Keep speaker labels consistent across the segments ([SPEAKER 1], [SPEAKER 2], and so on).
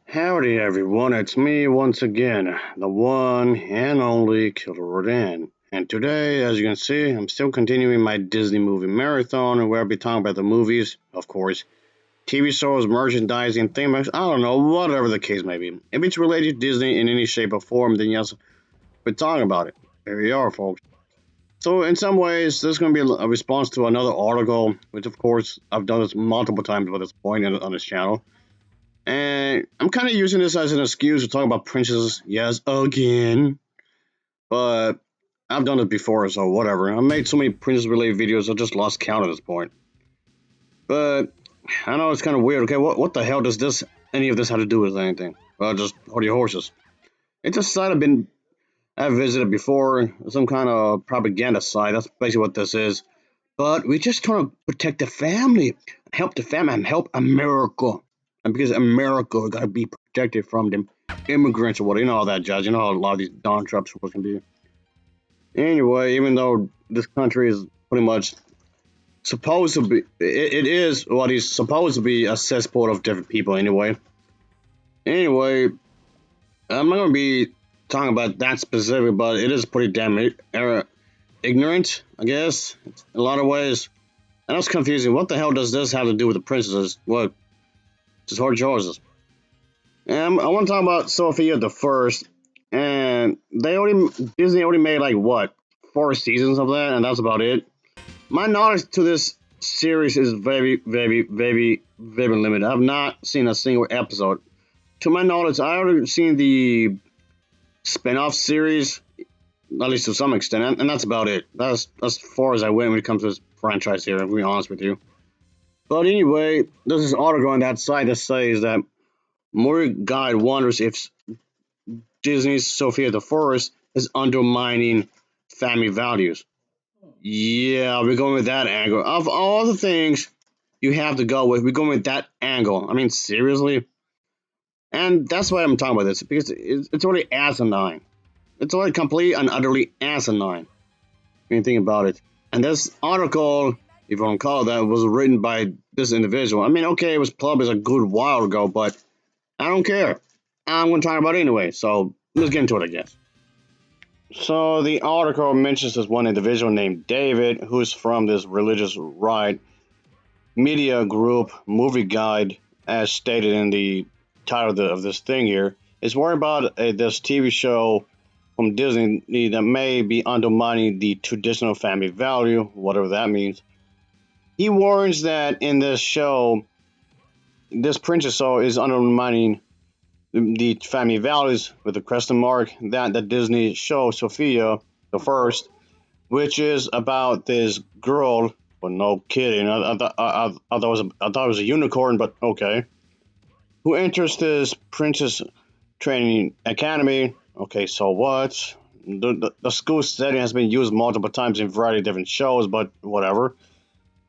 [SPEAKER 1] Howdy everyone, it's me once again, the one and only Killer Rodan. And today, as you can see, I'm still continuing my Disney movie marathon where I'll be talking about the movies, of course, TV shows, merchandising, themes, I don't know, whatever the case may be. If it's related to Disney in any shape or form, then yes, we're talking about it. Here we are, folks. So in some ways, this is going to be a response to another article, which of course I've done this multiple times by this point on this channel. And I'm kind of using this as an excuse to talk about princesses, yes, again. But I've done it before, so whatever. I've made so many princess-related videos, I just lost count at this point. But I know it's kind of weird. Okay, what the hell does any of this have to do with anything? Well, just hold your horses. It's a site I've visited before, some kind of propaganda site. That's basically what this is. But we just trying to protect the family, help the family, and help America. And because America got to be protected from them immigrants or what, you know all that jazz. You know how a lot of these Donald Trump supporters can be. Anyway, even though this country is pretty much supposed to be, it is what is supposed to be a cesspool of different people anyway. Anyway, I'm not going to be talking about that specific, but it is pretty damn ignorant, I guess, in a lot of ways. And that's confusing. What the hell does this have to do with the princesses? What? Just hard choices. And I want to talk about Sofia the First, and Disney already made like what 4 seasons of that, and that's about it. My knowledge to this series is very, very, very, very limited. I've not seen a single episode. To my knowledge, I already seen the spin-off series, at least to some extent, and that's about it. That's as far as I went when it comes to this franchise here. To be honest with you. But anyway, there's this article on that site that says that Movie Guide wonders if Disney's Sofia the First is undermining family values. Yeah, we're going with that angle. Of all the things you have to go with, we're going with that angle. I mean, seriously? And that's why I'm talking about this, because it's already asinine. It's already complete and utterly asinine. When you think about it. And this article, if you want to call it that, was written by this individual. I mean, okay, it was published a good while ago, but I don't care. I'm going to talk about it anyway, so let's get into it, I guess. So the article mentions this one individual named David, who's from this religious right media group, Movie Guide, as stated in the title of this thing here, is worried about this TV show from Disney that may be undermining the traditional family value, whatever that means. He warns that in this show, this princess show is undermining the family values with a question mark that the Disney show Sofia the First, which is about this girl. Well, no kidding. I thought it was a unicorn, but okay. Who enters this princess training academy? Okay, so what? The school setting has been used multiple times in a variety of different shows, but whatever.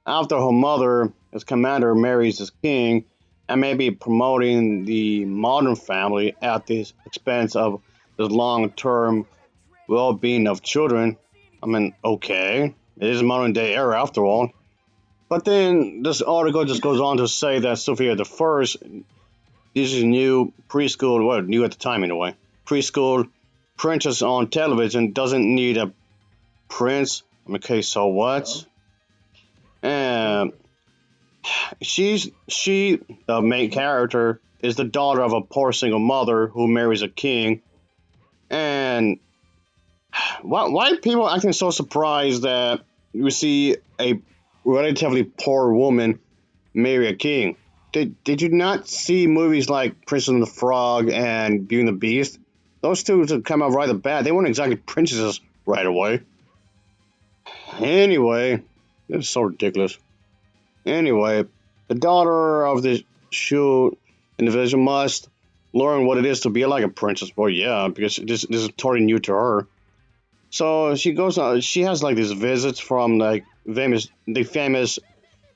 [SPEAKER 1] After her mother, as commander, marries as king, and maybe promoting the modern family at the expense of the long-term well-being of children. I mean, okay, it is modern day era after all. But then this article just goes on to say that Sophia the First, this is new preschool, well, new at the time anyway, preschool princess on television doesn't need a prince. Okay, so what? And the main character, is the daughter of a poor single mother who marries a king. And why people acting so surprised that you see a relatively poor woman marry a king? Did you not see movies like Princess and the Frog and Beauty and the Beast? Those two to come out right at the bat, they weren't exactly princesses right away. Anyway, it's so ridiculous. Anyway, the daughter of the shoe individual must learn what it is to be like a princess. Well, yeah, because this is totally new to her. So she goes on. She has like these visits from like the famous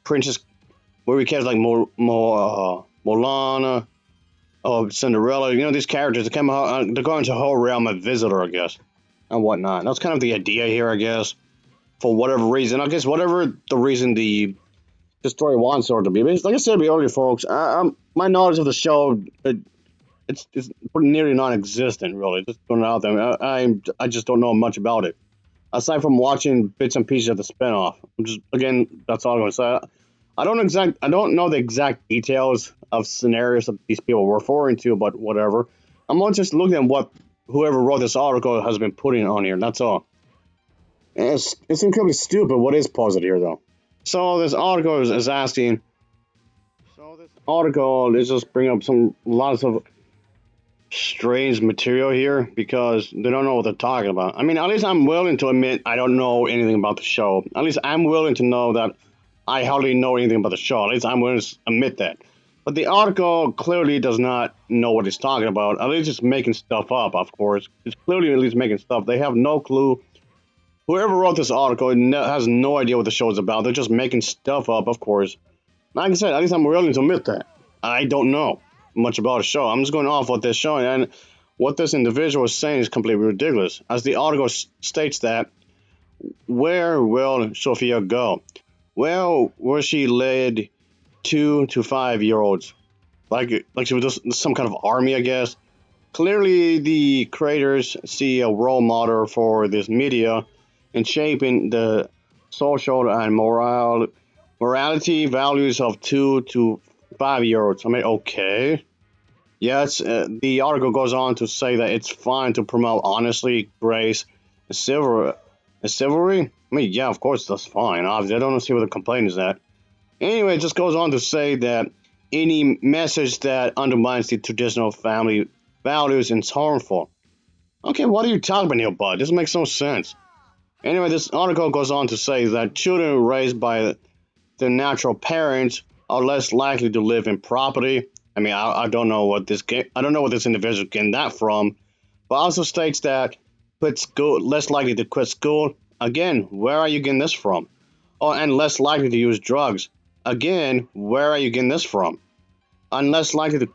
[SPEAKER 1] princess movie characters like Moana, Cinderella. You know these characters. They come out. They're going to her whole realm and visit her, I guess, and whatnot. That's kind of the idea here, I guess. For whatever reason, I guess whatever the reason the story wants her to be. But like I said earlier, folks, my knowledge of the show it's pretty nearly non-existent, really. Just throwing it out there. I just don't know much about it aside from watching bits and pieces of the spinoff. Just again, that's all I'm gonna say. I don't know the exact details of scenarios that these people were referring to, but whatever. I'm not just looking at what whoever wrote this article has been putting on here. That's all. It's incredibly stupid. What is positive here, though? So this article is asking. So this article is just bringing up some lots of strange material here because they don't know what they're talking about. I mean, at least I'm willing to admit I don't know anything about the show. At least I'm willing to know that I hardly know anything about the show. At least I'm willing to admit that. But the article clearly does not know what it's talking about. At least it's making stuff up, of course. It's clearly at least making stuff. They have no clue. Whoever wrote this article has no idea what the show is about. They're just making stuff up, of course. Like I said, at least I'm willing to admit that. I don't know much about the show. I'm just going off what they're showing, and what this individual is saying is completely ridiculous. As the article states that, where will Sofia go? Well, where she led 2 to 5 year olds, like she was just some kind of army, I guess. Clearly, the creators see a role model for this media in shaping the social and morality values of 2 to 5 year olds. I mean, okay. Yes, the article goes on to say that it's fine to promote honesty, grace, and chivalry. I mean, yeah, of course that's fine. Obviously, I don't see what the complaint is at. Anyway, it just goes on to say that any message that undermines the traditional family values is harmful. Okay, what are you talking about here, bud? This makes no sense. Anyway, this article goes on to say that children raised by their natural parents are less likely to live in property. I mean, I don't know what I don't know what this individual getting that from, but also states that quit school less likely to quit school. Again, where are you getting this from? Oh, and less likely to use drugs. Again, where are you getting this from? And less likely to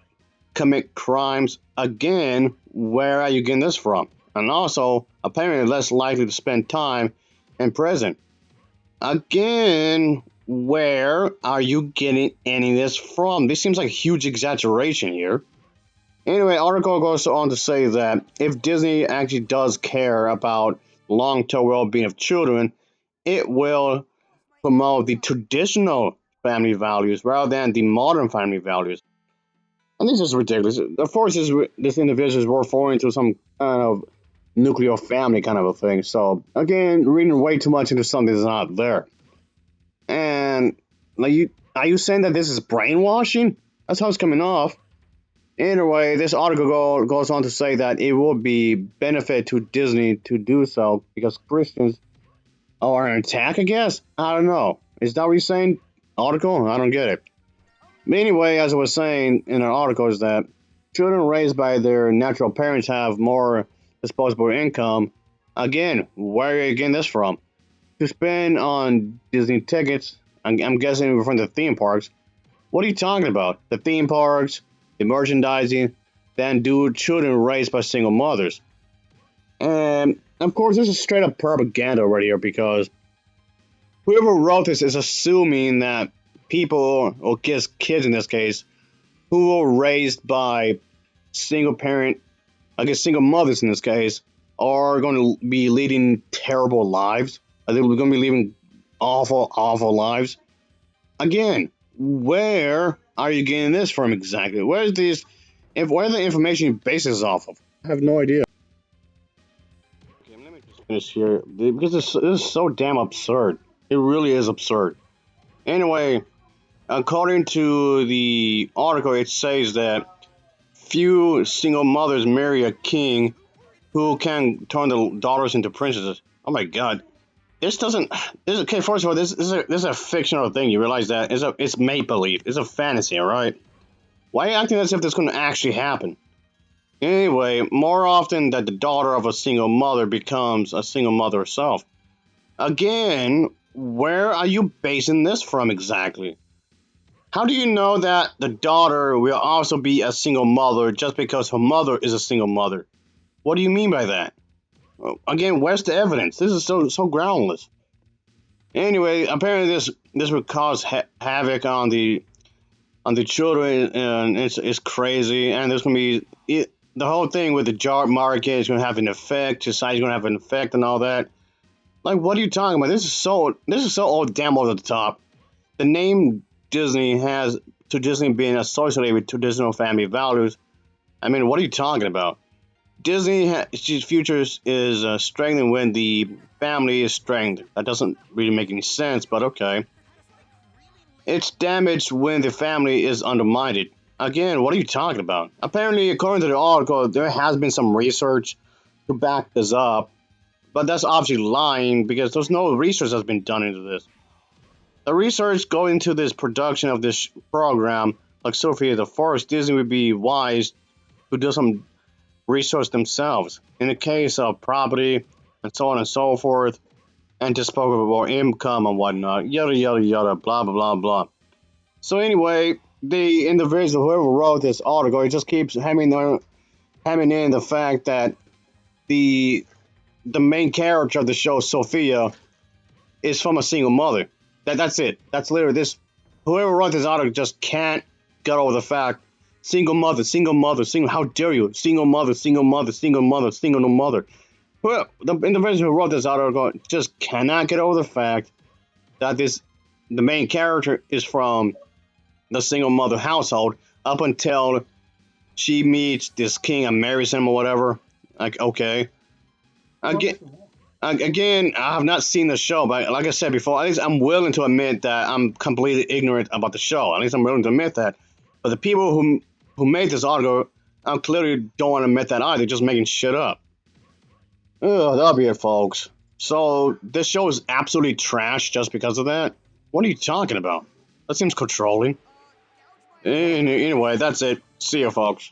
[SPEAKER 1] commit crimes. Again, where are you getting this from? And also, apparently less likely to spend time in prison. Again, where are you getting any of this from? This seems like a huge exaggeration here. Anyway, article goes on to say that if Disney actually does care about long-term well-being of children, it will promote the traditional family values rather than the modern family values. And this is ridiculous. Of course, this individual is referring to some kind of nuclear family kind of a thing. So again, reading way too much into something that's not there. And like, are you saying that this is brainwashing? That's how it's coming off. Anyway, this article goes on to say that it will be benefit to Disney to do so because Christians are an attack. I guess I don't know. Is that what you're saying? Article? I don't get it. But anyway, as I was saying in an article, is that children raised by their natural parents have more disposable income. Again, where are you getting this from? To spend on Disney tickets, I'm guessing from the theme parks. What are you talking about? The theme parks, the merchandising, than do children raised by single mothers. And of course, this is straight up propaganda right here because whoever wrote this is assuming that people, or kids in this case, who were raised by single parent, I guess single mothers in this case, are going to be leading terrible lives. Are they going to be living awful, awful lives? Again, where are you getting this from exactly? Where's this? Where the information basis off of? I have no idea. Okay, let me just finish here because this is so damn absurd. It really is absurd. Anyway, according to the article, it says that few single mothers marry a king who can turn the daughters into princesses. Oh my god. This doesn't. This okay. First of all, this is a fictional thing. You realize that it's make believe. It's a fantasy, all right. Why are you acting as if this going to actually happen? Anyway, more often that the daughter of a single mother becomes a single mother herself. Again, where are you basing this from exactly? How do you know that the daughter will also be a single mother just because her mother is a single mother? What do you mean by that? Again, where's the evidence? This is so groundless. Anyway, apparently this would cause havoc on on the children, and it's crazy. And there's gonna be the whole thing with the job market is gonna have an effect. Society's gonna have an effect and all that. Like, what are you talking about? This is so all damn over the top. The name Disney has to Disney being associated with traditional family values. I mean, what are you talking about? Disney's futures is strengthened when the family is strengthened. That doesn't really make any sense, but okay. It's damaged when the family is undermined. Again, what are you talking about? Apparently, according to the article, there has been some research to back this up, but that's obviously lying because there's no research that's been done into this. The research going into this production of this program, like Sofia the Forest, Disney would be wise to do some research themselves. In the case of property and so on and so forth, and to spoke about income and whatnot, yada yada yada, blah blah blah blah. So anyway, the individual whoever wrote this article, it just keeps hamming in the fact that the the main character of the show, Sophia, is from a single mother. That's it. That's literally this. Whoever wrote this article just can't get over the fact. Single mother, single mother, single. How dare you? Single mother, single mother, single mother, single no mother. Well, the individual who wrote this article just cannot get over the fact that the main character is from the single mother household up until she meets this king and marries him or whatever. Like, okay. Again, again, I have not seen the show, but like I said before, at least I'm willing to admit that I'm completely ignorant about the show. At least I'm willing to admit that. But the people who made this article, I clearly don't want to admit that either. Just making shit up. Ugh, that'll be it, folks. So this show is absolutely trash just because of that. What are you talking about? That seems controlling. Anyway, that's it. See you, folks.